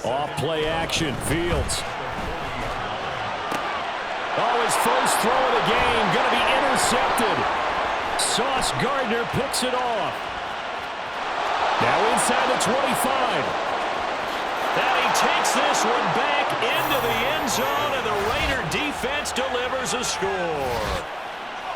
Off play action, Fields. Oh, his first throw of the game, going to be intercepted. Sauce Gardner picks it off. Now inside the 25. And he takes this one back into the end zone, and the Raider defense delivers a score.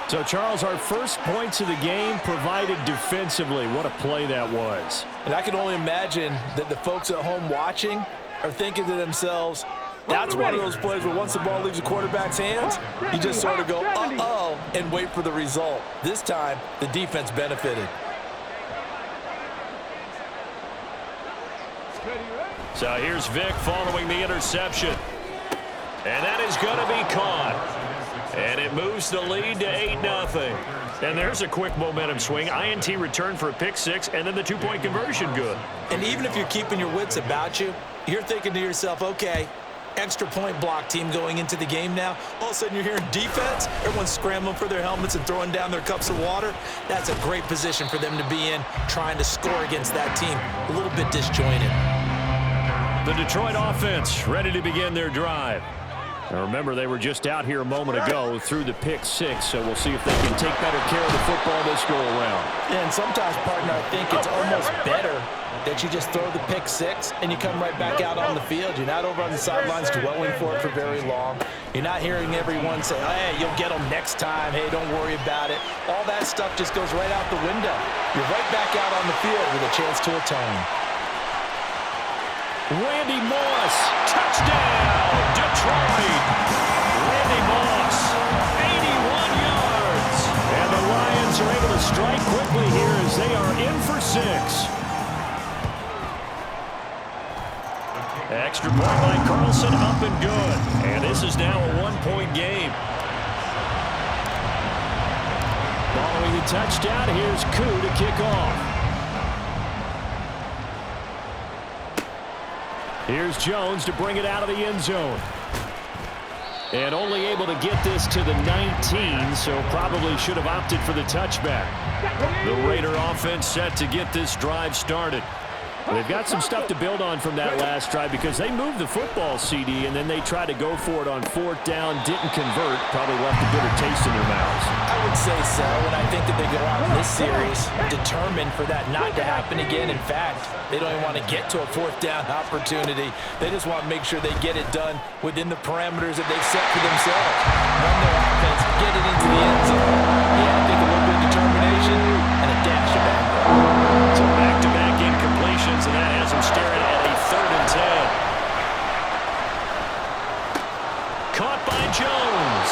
So, Charles, our first points of the game provided defensively. What a play that was. And I can only imagine that the folks at home watching are thinking to themselves, that's one of those plays where once the ball leaves the quarterback's hands, you just sort of go, uh-oh, and wait for the result. This time, the defense benefited. So here's Vic following the interception. And that is going to be caught. And it moves the lead to 8-0. And there's a quick momentum swing. INT return for a pick six, and then the two-point conversion good. And even if you're keeping your wits about you, you're thinking to yourself, okay, extra point block team going into the game now. All of a sudden you're hearing defense. Everyone's scrambling for their helmets and throwing down their cups of water. That's a great position for them to be in, trying to score against that team. A little bit disjointed. The Detroit offense ready to begin their drive. Now remember, they were just out here a moment ago through the pick six, so we'll see if they can take better care of the football this go around. Yeah, and sometimes, partner, I think it's almost better that you just throw the pick six and you come right back out on the field. You're not over on the sidelines dwelling for it for very long. You're not hearing everyone say, hey, you'll get them next time. Hey, don't worry about it. All that stuff just goes right out the window. You're right back out on the field with a chance to atone. Randy Moss, touchdown, Detroit. Randy Moss, 81 yards. And the Lions are able to strike quickly here as they are in for 6. Extra point by Carlson, up and good. And this is now a one-point game. Following the touchdown, here's Koo to kick off. Here's Jones to bring it out of the end zone. And only able to get this to the 19, so probably should have opted for the touchback. The Raider offense set to get this drive started. They've got some stuff to build on from that last drive because they moved the football, CD, and then they tried to go for it on fourth down, didn't convert, probably left a bitter taste in their mouths. I would say so, and I think that they go out in this series determined for that not to happen again. In fact, they don't even want to get to a fourth down opportunity. They just want to make sure they get it done within the parameters that they've set for themselves. Run their offense, get it into the end zone. Yeah, I think a little bit of determination and a dash of anger. So back-to-back incompletions, and that has them staring at a 3rd and 10. Caught by Jones.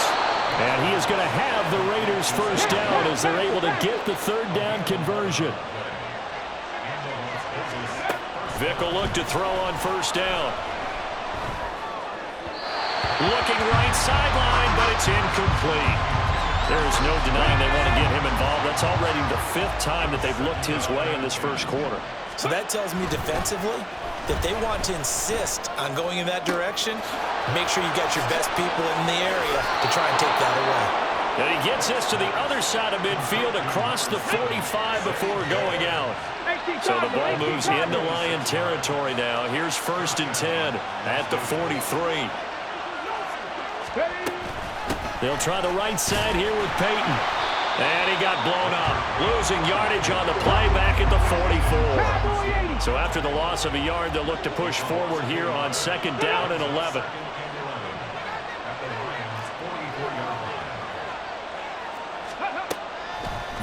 And he is going to have the Raiders first down as they're able to get the 3rd down conversion. Vic will look to throw on first down. Looking right sideline, but it's incomplete. There is no denying they want to get him involved. That's already the 5th time that they've looked his way in this first quarter. So that tells me defensively that they want to insist on going in that direction. Make sure you got your best people in the area to try and take that away. And he gets this to the other side of midfield across the 45 before going out. So the ball moves into Lion territory now. Here's 1st and 10 at the 43. They'll try the right side here with Peyton. And he got blown up. Losing yardage on the play back at the 44. So after the loss of a yard, they'll look to push forward here on 2nd down and 11.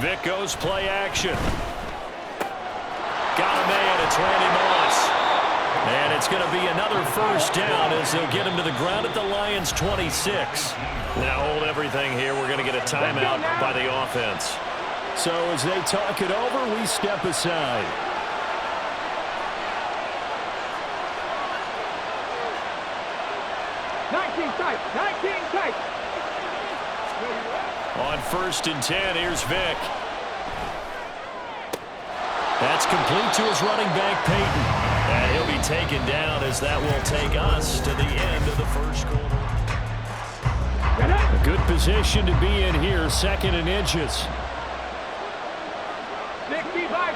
Vic goes play action. Got a man. It's Randy Moss. And it's going to be another first down as they'll get him to the ground at the Lions' 26. Now hold everything here. We're going to get a timeout by the offense. So as they talk it over, we step aside. On 1st and 10, here's Vic. That's complete to his running back, Peyton. And he'll be taken down as that will take us to the end of the first quarter. A good position to be in here, 2nd and inches. 65,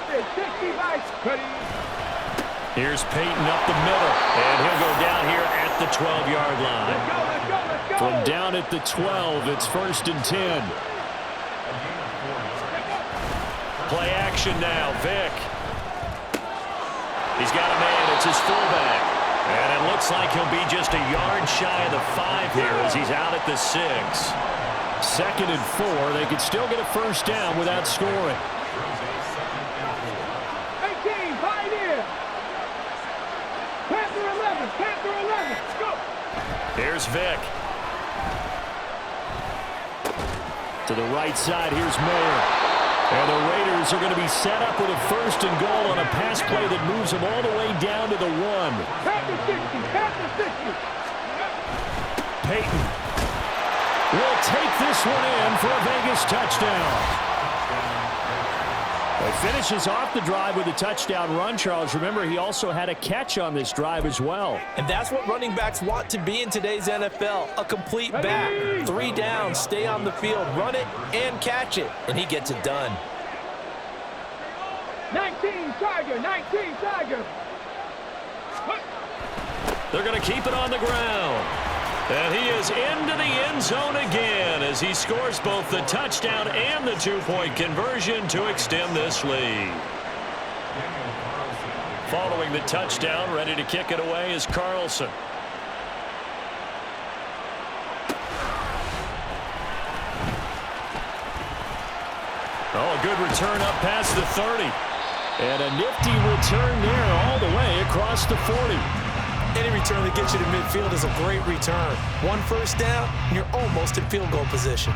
Here's Peyton up the middle, and he'll go down here at the 12-yard line. From down at the 12, it's 1st and 10. Play action now, Vick. He's got a man, it's his fullback. And it looks like he'll be just a yard shy of the 5 here as he's out at the 6. 2nd and 4, they could still get a 1st down without scoring. 18, Pioneer. Panther 11, Panther 11, go. Here's Vick. To the right side, here's Mayer. And the Raiders are going to be set up with a 1st and goal on a pass play that moves them all the way down to the 1. Panther 60, Panther 60. Peyton will take this one in for a Vegas touchdown. He finishes off the drive with a touchdown run, Charles. Remember, he also had a catch on this drive as well. And that's what running backs want to be in today's NFL, a complete back. 3 downs, stay on the field, run it, and catch it. And he gets it done. 19, Tiger, 19, Tiger. They're going to keep it on the ground. And he is into the end zone again as he scores both the touchdown and the 2-point conversion to extend this lead. Following the touchdown, ready to kick it away is Carlson. Oh, a good return up past the 30. And a nifty return there all the way across the 40. Any return that gets you to midfield is a great return. 1 1st down, and you're almost in field goal position.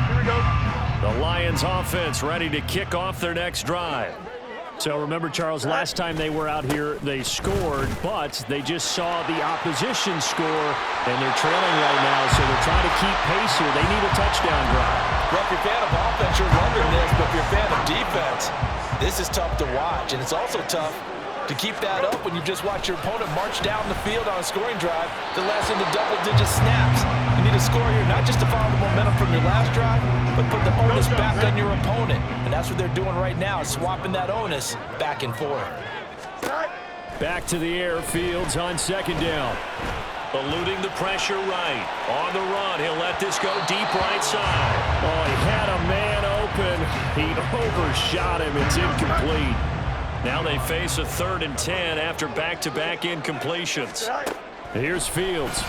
Here we go. The Lions offense ready to kick off their next drive. So remember, Charles, last time they were out here, they scored, but they just saw the opposition score, and they're trailing right now, so they're trying to keep pace here. They need a touchdown drive. Well, if you're a fan of offense, you're wondering this, but if you're a fan of defense, this is tough to watch, and it's also tough to keep that up when you just watch your opponent march down the field on a scoring drive that lasts into double-digit snaps. You need a score here, not just to follow the momentum from your last drive, but put the onus back on your opponent. And that's what they're doing right now, is swapping that onus back and forth. Back to the air, Fields on 2nd down. Eluding the pressure right. On the run, he'll let this go deep right side. Oh, he had a man open. He overshot him. It's incomplete. Now they face a 3rd and 10 after back-to-back incompletions. Here's Fields.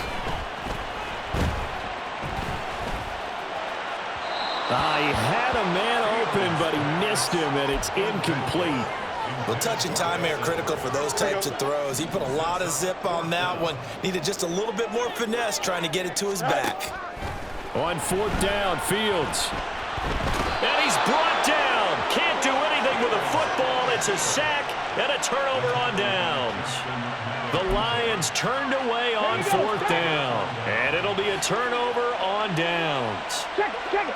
He had a man open, but he missed him, and it's incomplete. Well, touch and time are critical for those types of throws. He put a lot of zip on that one. Needed just a little bit more finesse trying to get it to his back. On 4th down, Fields. And he's brought down. Can't do anything with a football. It's a sack and a turnover on downs. The Lions turned away on 4th down. And it'll be a turnover on downs. Check it.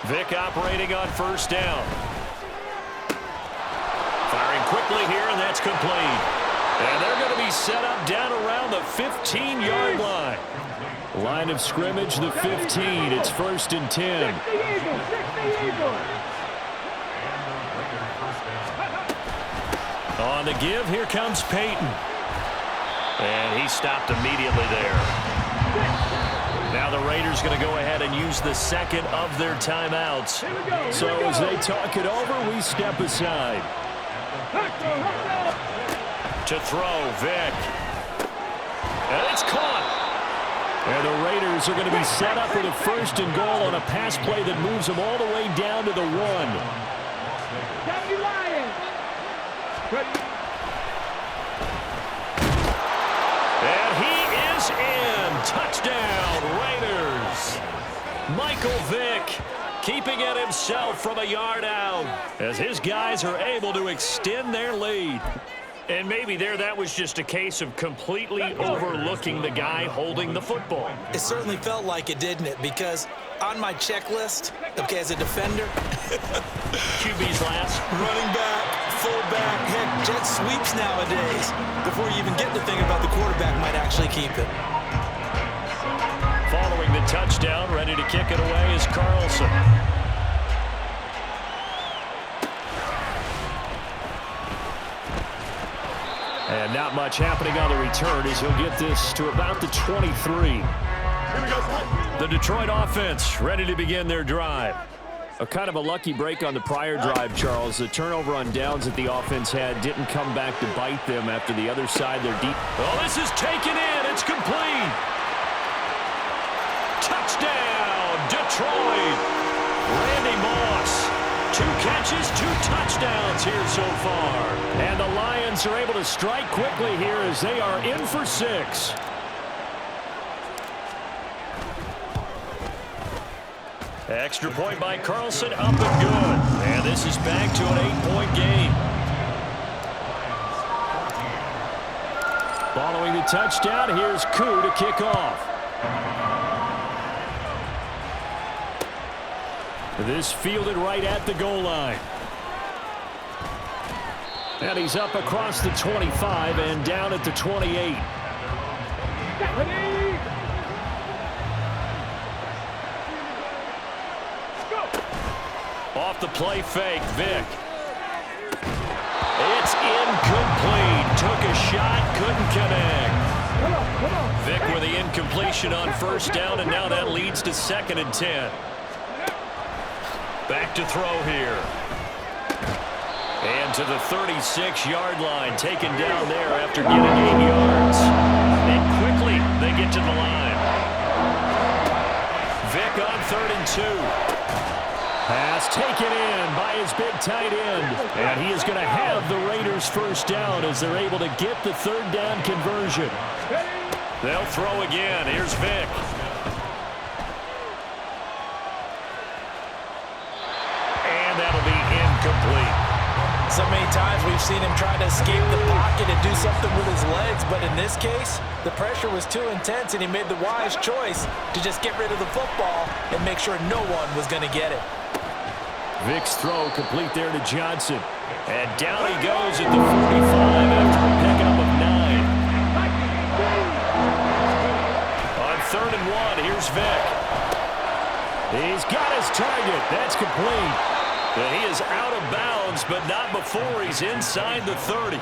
Vick operating on 1st down. Firing quickly here, and that's complete. And they're going to be set up down around the 15-yard line. Line of scrimmage, the 15. It's 1st and 10. On the give, here comes Peyton. And he stopped immediately there. Now the Raiders going to go ahead and use the 2nd of their timeouts. So as they talk it over, we step aside. To throw, Vick. And it's caught. And the Raiders are going to be set up with a 1st and goal on a pass play that moves them all the way down to the 1. And he is in. Touchdown, Raiders. Michael Vick keeping it himself from a yard out as his guys are able to extend their lead. And maybe that was just a case of completely overlooking the guy holding the football. It certainly felt like it, didn't it? Because on my checklist, okay, as a defender, QB's last. running back, fullback, head jet sweeps nowadays before you even get to think about the quarterback might actually keep it. Following the touchdown, ready to kick it away is Carlson. And not much happening on the return as he'll get this to about the 23. The Detroit offense ready to begin their drive. A kind of a lucky break on the prior drive, Charles. The turnover on downs that the offense had didn't come back to bite them after the other side. They're deep. Oh, this is taken in. It's complete. Touchdown, Detroit. Randy Moss. 2 catches, 2 touchdowns here so far. And the Lions are able to strike quickly here as they are in for 6. Extra point by Carlson, up and good. And this is back to an 8-point game. Following the touchdown, here's Koo to kick off. This fielded right at the goal line. And he's up across the 25 and down at the 28. Off the play fake, Vic. It's incomplete. Took a shot, couldn't connect. Vic with the incompletion on first down, and now that leads to 2nd and 10. Back to throw here. And to the 36-yard line, taken down there after getting 8 yards. And quickly, they get to the line. Vic on 3rd and 2. Pass taken in by his big tight end. And he is going to have the Raiders first down as they're able to get the 3rd down conversion. They'll throw again. Here's Vic. And that'll be incomplete. So many times we've seen him try to escape the pocket and do something with his legs, but in this case, the pressure was too intense and he made the wise choice to just get rid of the football and make sure no one was going to get it. Vic's throw complete there to Johnson. And down he goes at the 45 after a pickup of 9. On 3rd and 1, here's Vic. He's got his target. That's complete. And he is out of bounds, but not before he's inside the 30.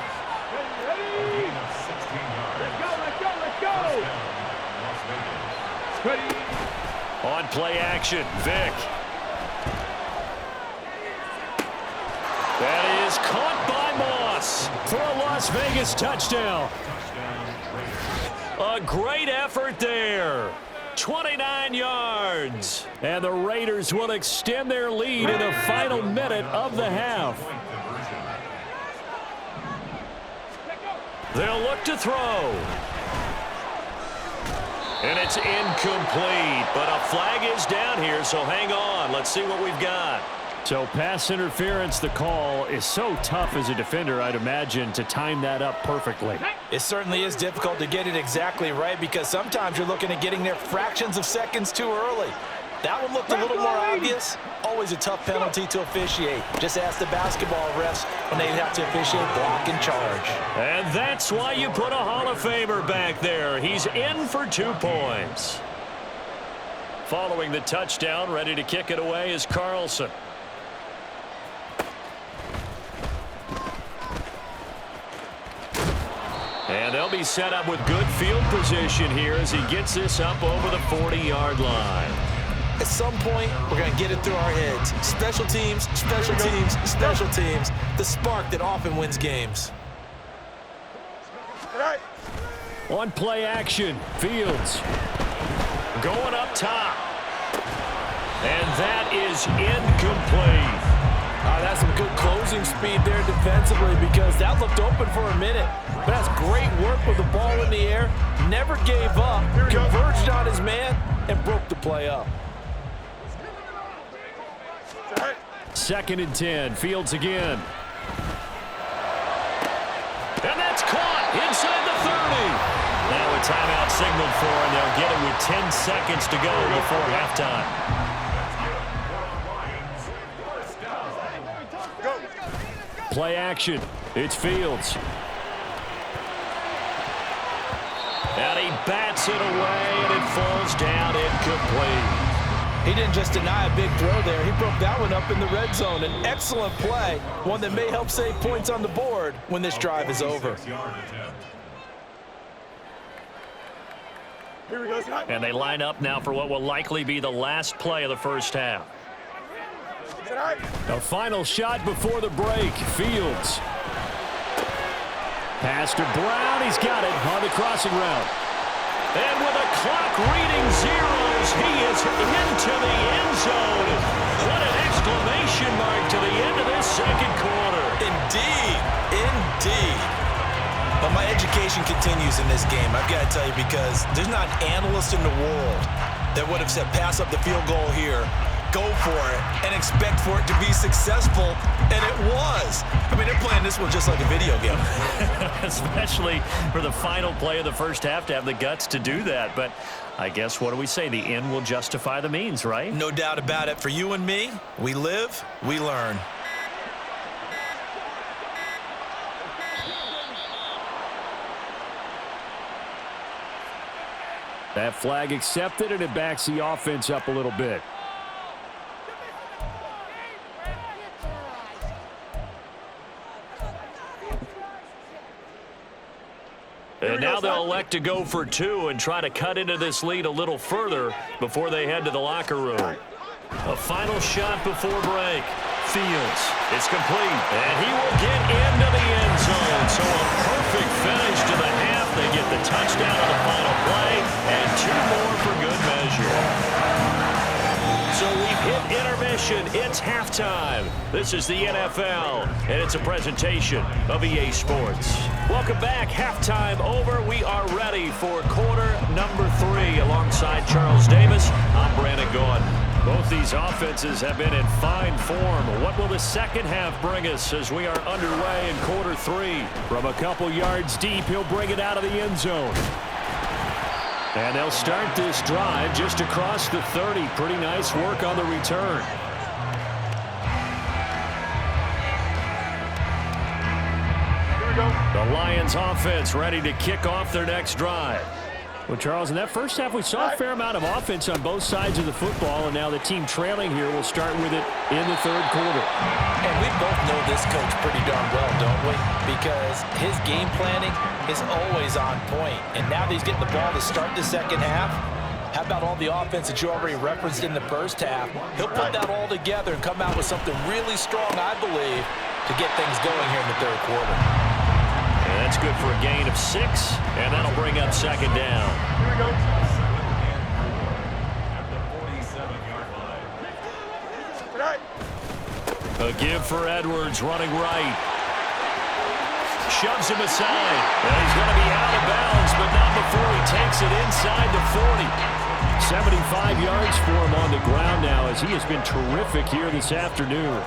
Let's go. On play action, Vic. That is caught by Moss for a Las Vegas touchdown. A great effort there. 29 yards. And the Raiders will extend their lead in the final minute of the half. They'll look to throw. And it's incomplete, but a flag is down here, so hang on. Let's see what we've got. So pass interference, the call is so tough as a defender, I'd imagine, to time that up perfectly. It certainly is difficult to get it exactly right because sometimes you're looking at getting there fractions of seconds too early. That one looked a little more obvious. Always a tough penalty to officiate. Just ask the basketball refs when they have to officiate block and charge. And that's why you put a Hall of Famer back there. He's in for 2 points. Following the touchdown, ready to kick it away is Carlson. And they'll be set up with good field position here as he gets this up over the 40-yard line. At some point, we're going to get it through our heads. Special teams, special teams, special teams. The spark that often wins games. On play action, Fields going up top. And that is incomplete. That's some good closing speed there defensively because that looked open for a minute. But that's great work with the ball in the air. Never gave up, converged on his man, and broke the play up. 2nd and 10, Fields again. And that's caught inside the 30. Now a timeout signaled for, and they'll get it with 10 seconds to go before halftime. Play action. It's Fields. And he bats it away, and it falls down incomplete. He didn't just deny a big throw there. He broke that one up in the red zone. An excellent play, one that may help save points on the board when this drive is over. Here we go. And they line up now for what will likely be the last play of the first half. A final shot before the break. Fields. Pass to Brown. He's got it on the crossing route. And with a clock reading zeros, he is into the end zone. What an exclamation mark to the end of this second quarter. Indeed. Indeed. But my education continues in this game, I've got to tell you, because there's not an analyst in the world that would have said pass up the field goal here, go for it, and expect for it to be successful, and it was. I mean, they're playing this one just like a video game. Especially for the final play of the first half to have the guts to do that. But I guess, what do we say? The end will justify the means, right? No doubt about it. For you and me, we live, we learn. That flag accepted, and it backs the offense up a little bit. And now they'll elect to go for two and try to cut into this lead a little further before they head to the locker room. A final shot before break. Fields. It's complete. And he will get into the end zone. So a perfect finish to the half. They get the touchdown on the final play. And two more for good measure. So we've hit intermission. It's halftime. This is the NFL, and it's a presentation of EA Sports. Welcome back. Halftime over. We are ready for quarter number 3. Alongside Charles Davis, I'm Brandon Gordon. Both these offenses have been in fine form. What will the second half bring us as we are underway in quarter 3? From a couple yards deep, he'll bring it out of the end zone. And they'll start this drive just across the 30. Pretty nice work on the return. The Lions offense ready to kick off their next drive. Well, Charles, in that first half, we saw a fair amount of offense on both sides of the football, and now the team trailing here will start with it in the third quarter. And we both know this coach pretty darn well, don't we? Because his game planning is always on point. And now that he's getting the ball to start the second half, how about all the offense that you already referenced in the first half? He'll put that all together and come out with something really strong, I believe, to get things going here in the third quarter. And that's good for a gain of 6, and that'll bring up second down. Here we go. A give for Edwards, running right. Shoves him aside. And he's going to be out of bounds, but not before he takes it inside the 40. 75 yards for him on the ground now, as he has been terrific here this afternoon.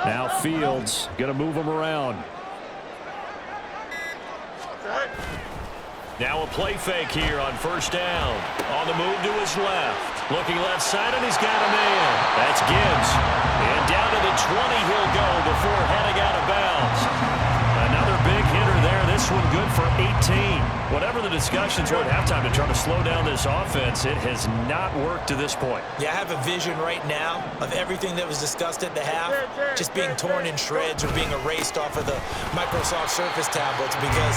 Now Fields going to move him around. Now a play fake here on first down. On the move to his left. Looking left side, and he's got a man. That's Gibbs. And down to the 20 he'll go before heading out of bounds. Another big hitter there. This one good for 18. Whatever the discussions were at halftime to try to slow down this offense, it has not worked to this point. Yeah, I have a vision right now of everything that was discussed at the half just being torn in shreds or being erased off of the Microsoft Surface tablets, because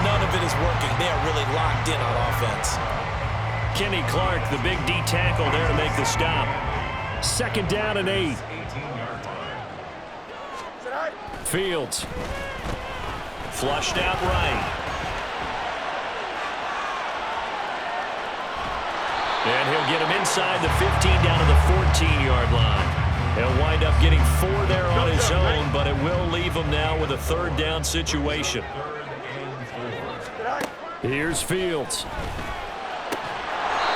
none of it is working. They are really locked in on offense. Kenny Clark, the big D tackle there to make the stop. Second down and 8. Fields. Flushed out right. And he'll get him inside the 15 down to the 14-yard line. He'll wind up getting 4 there on his own, but it will leave him now with a third down situation. Here's Fields.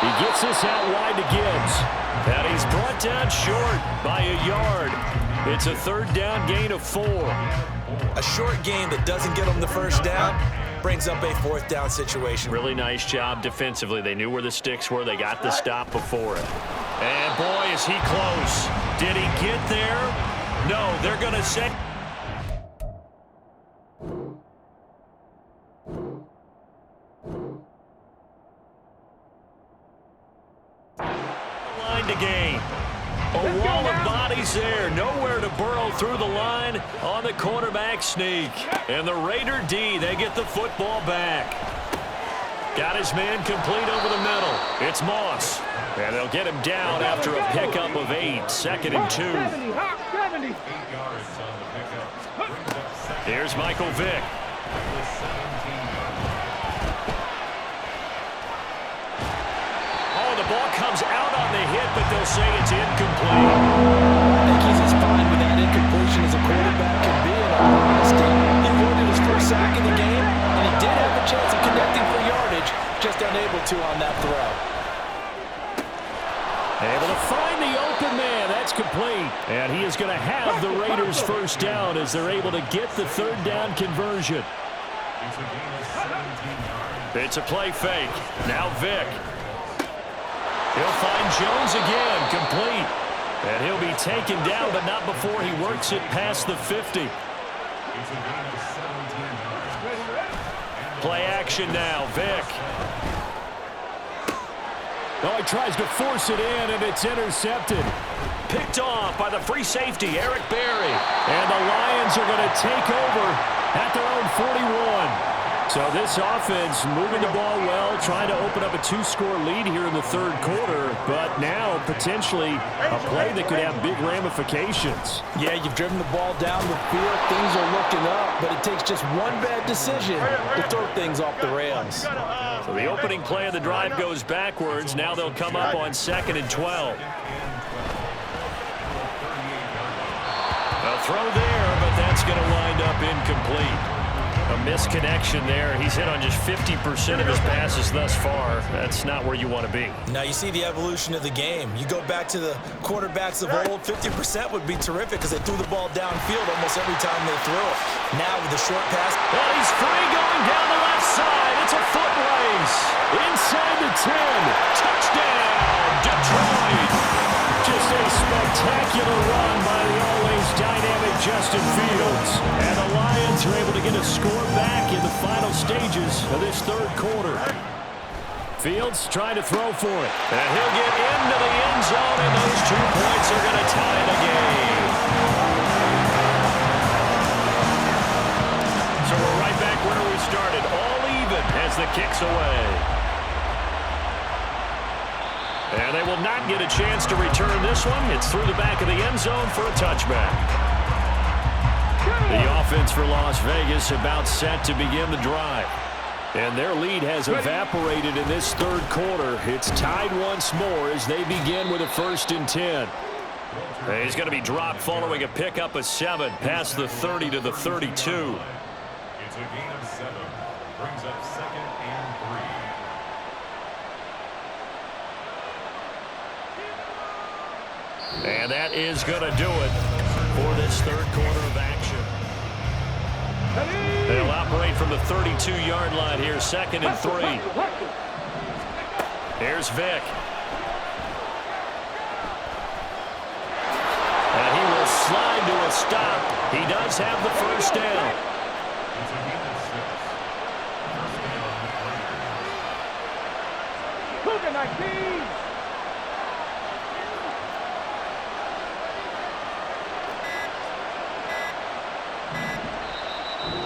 He gets this out wide to Gibbs. And he's brought down short by a yard. It's a third down gain of 4. A short gain that doesn't get him the first down brings up a fourth down situation. Really nice job defensively. They knew where the sticks were. They got the stop before it. And boy, is he close. Did he get there? No, they're going to say... line to gain. A wall of bodies there. Nowhere to burrow through the line on the quarterback sneak. And the Raider D, they get the football back. Got his man complete over the middle. It's Moss. And they'll get him down after a pickup of 8. 2nd and 2. Here's Michael Vick. Oh, the ball comes out on the hit, but they'll say it's incomplete. I think he's as fine with that incompletion as a quarterback can be, in all honesty. He avoided his first sack of the game, and he did have a chance of connecting for yardage, just unable to on that throw. Able to find the open man. That's complete. And he is going to have the Raiders first down as they're able to get the 3rd down conversion. It's a play fake. Now Vick. He'll find Jones again. Complete. And he'll be taken down, but not before he works it past the 50. Play action now. Vick. Oh, he tries to force it in, and it's intercepted. Picked off by the free safety, Eric Berry. And the Lions are going to take over at their own 41. So this offense moving the ball well, trying to open up a 2-score lead here in the 3rd quarter, but now potentially a play that could have big ramifications. Yeah, you've driven the ball down the field. Things are looking up, but it takes just one bad decision to throw things off the rails. So the opening play of the drive goes backwards. Now they'll come up on 2nd and 12. A throw there, but that's going to wind up incomplete. A misconnection there. He's hit on just 50% of his passes thus far. That's not where you want to be. Now you see the evolution of the game. You go back to the quarterbacks of old, 50% would be terrific because they threw the ball downfield almost every time they threw it. Now with the short pass. Well, he's free going down the left side. It's a foot race. Inside the 10. Touchdown, Detroit. Just a spectacular run by the always dynamic Justin Fields. And the Lions are able to get a score back in the final stages of this 3rd quarter. Fields trying to throw for it. And he'll get into the end zone, and those 2 points are going to tie the game. So we're right back where we started. All even as the kick's away. And they will not get a chance to return this one. It's through the back of the end zone for a touchback. The offense for Las Vegas about set to begin the drive. And their lead has evaporated in this 3rd quarter. It's tied once more as they begin with a 1st and 10. And he's going to be dropped following a pickup of 7 past the 30 to the 32. It's a gain of 7. Brings up 2nd and 3. And that is going to do it for this 3rd quarter of action. They'll operate from the 32-yard line here, 2nd and 3. Here's Vick. And he will slide to a stop. He does have the first down.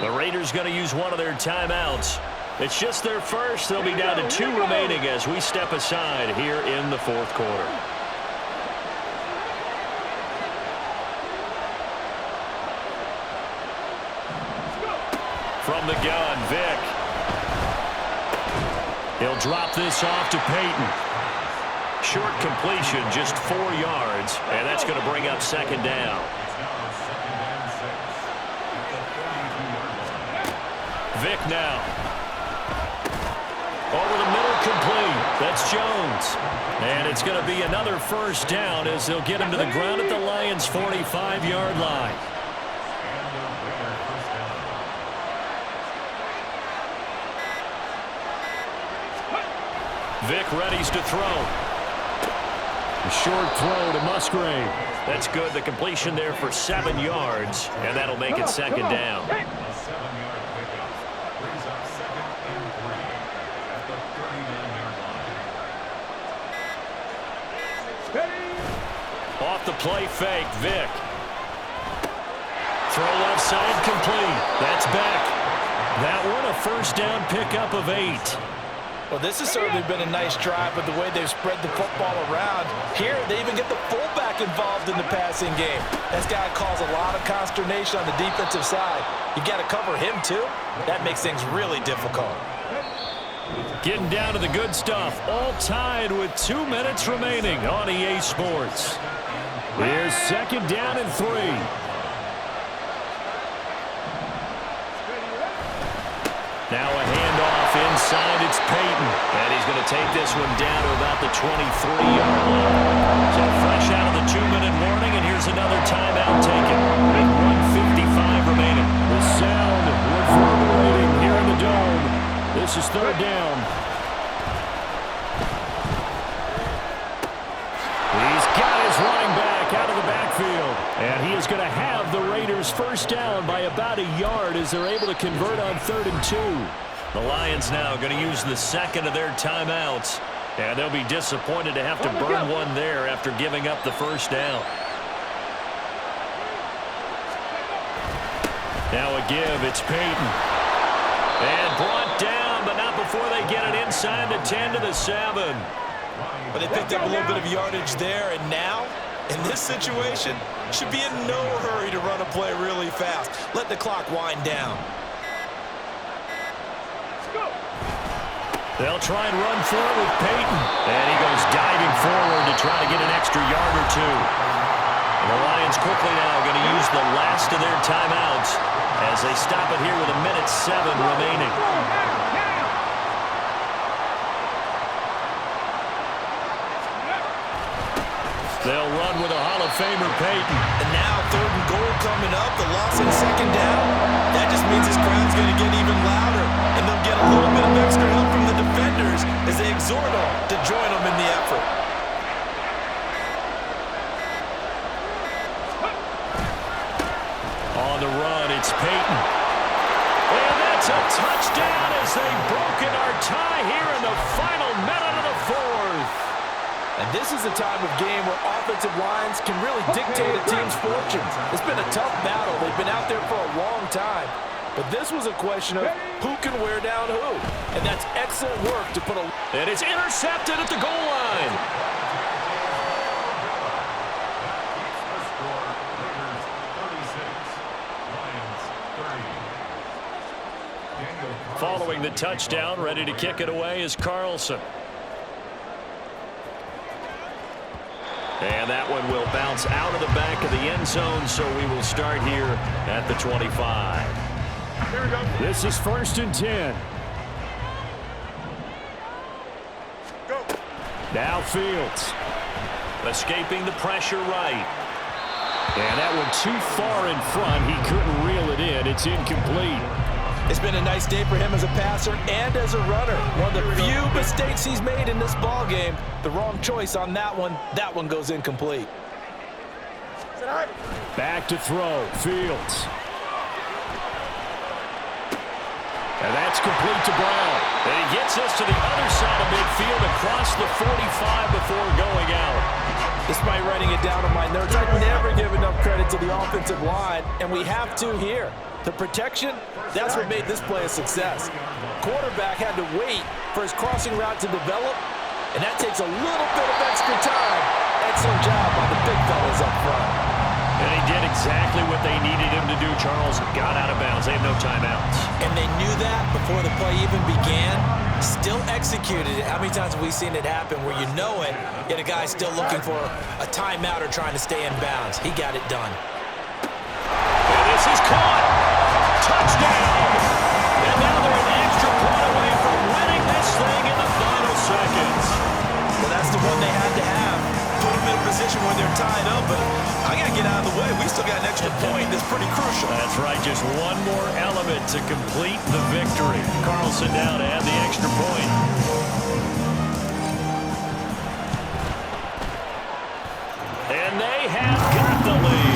The Raiders going to use one of their timeouts. It's just their first. They'll be down to 2 remaining as we step aside here in the 4th quarter. From the gun, Vick. He'll drop this off to Peyton. Short completion, just 4 yards, and that's going to bring up 2nd down. Vick now. Over the middle, complete. That's Jones. And it's going to be another first down as they'll get him to the ground at the Lions' 45-yard line. Vick readies to throw. A short throw to Musgrave. That's good. The completion there for 7 yards, and that'll make it second down. A 7-yard pickup brings up second and 3 at the 39-yard line. Off the play fake, Vick. Throw left side complete. That's back. That one a first down pickup of 8. Well, this has certainly been a nice drive, but the way they've spread the football around. Here, they even get the fullback involved in the passing game. That's got to cause a lot of consternation on the defensive side. You got to cover him, too. That makes things really difficult. Getting down to the good stuff. All tied with 2 minutes remaining on EA Sports. Here's second down and 3. Now a handoff inside. It's Peyton. And he's going to take this one down to about the 23-yard line. So fresh out of the 2-minute warning, and here's another timeout taken. With 1:55 remaining. The sound reverberating here in the dome. This is third down. He's got his running back out of the backfield. And he is going to have the Raiders first down by about a yard as they're able to convert on 3rd and 2. The Lions now going to use the second of their timeouts. And they'll be disappointed to have to burn one there after giving up the first down. Now a give. It's Peyton. And brought down, but not before they get it inside the 10 to the 7. But they picked up a little bit of yardage there, and now, in this situation, should be in no hurry to run a play really fast. Let the clock wind down. They'll try and run for it with Peyton. And he goes diving forward to try to get an extra yard or 2. And the Lions quickly now going to use the last of their timeouts as they stop it here with 1:07 remaining. They'll run with a Hall of Famer, Peyton. And now 3rd and goal coming up. The loss in second down. That just means this crowd's going to get even louder. And they'll get a little bit of extra help from the defenders as they exhort them to join them in the effort. On the run, it's Peyton. And that's a touchdown as they've broken our tie here in the final minute of the 4th. And this is a time of game where offensive lines can really dictate a team's fortunes. It's been a tough battle. They've been out there for a long time. But this was a question of who can wear down who. And that's excellent work to put a... And it's intercepted at the goal line. Following the touchdown, ready to kick it away is Carlson. And that one will bounce out of the back of the end zone, so we will start here at the 25. Here we go. This is 1st and 10. Go. Now Fields. Escaping the pressure right. And that one too far in front. He couldn't reel it in. It's incomplete. It's been a nice day for him as a passer and as a runner. One of the few mistakes he's made in this ball game. The wrong choice on that one. That one goes incomplete. Back to throw. Fields. And that's complete to Brown. And he gets us to the other side of midfield across the 45 before going out. Despite writing it down on my notes, I never give enough credit to the offensive line, and we have to here. The protection, that's what made this play a success. Quarterback had to wait for his crossing route to develop, and that takes a little bit of extra time. Excellent job by the big fellas up front. And he did exactly what they needed him to do, Charles. Got out of bounds. They have no timeouts. And they knew that before the play even began. Still executed it. How many times have we seen it happen where you know it, yet a guy's still looking for a timeout or trying to stay in bounds? He got it done. And this is caught. Touchdown! And now they're an extra point away from winning this thing in the final seconds. Well, that's the one they had to have. Put them in a position where they're tied up, but I got to get out of the way. We still got an extra point that's pretty crucial. That's right, just one more element to complete the victory. Carlson down to add the extra point. the lead.